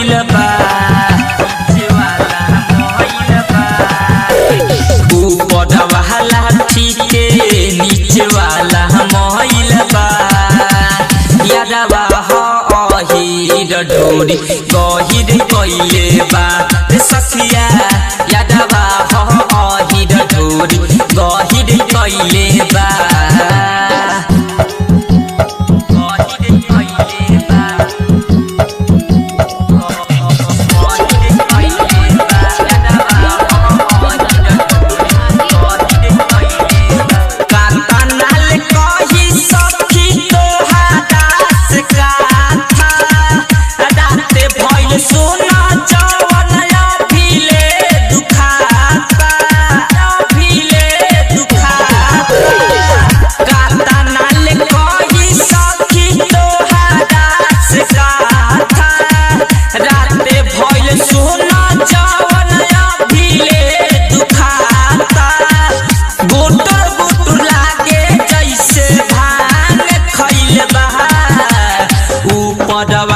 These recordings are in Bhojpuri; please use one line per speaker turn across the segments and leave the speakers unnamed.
मोइल बा ऊपर वाला ठीके नीचे वाला मोइल बा यादवा हीर ढोरी गहिर कइले बा सखिया यादवा हीर ढोरी गहिर कइले बा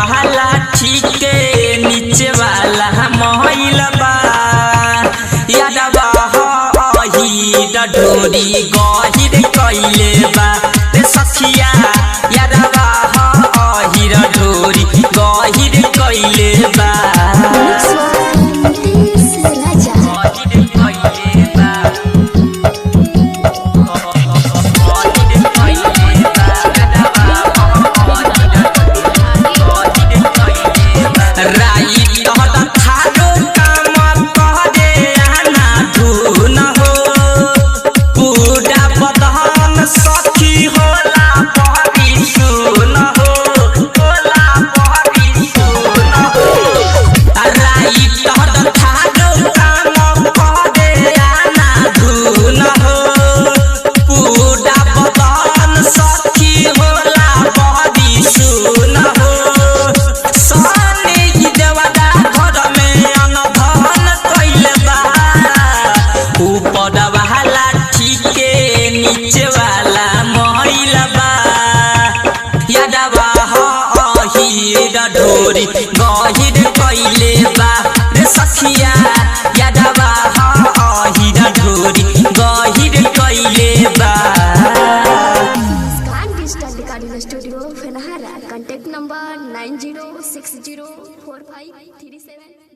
वाला ठीके नीचे वाला मोइल बा यादवा हीर ढोरी गहिर कइले बा सखिया यादवा हीर ढोरी गहिर कइले बा नीचे वाला मोइल बा यादवा हीर ढोरी गहिर कइले बा सखिया यादवा हीर ढोरी गहिर कइले बा।
Digital recording studio Phenhara, contact number 90604537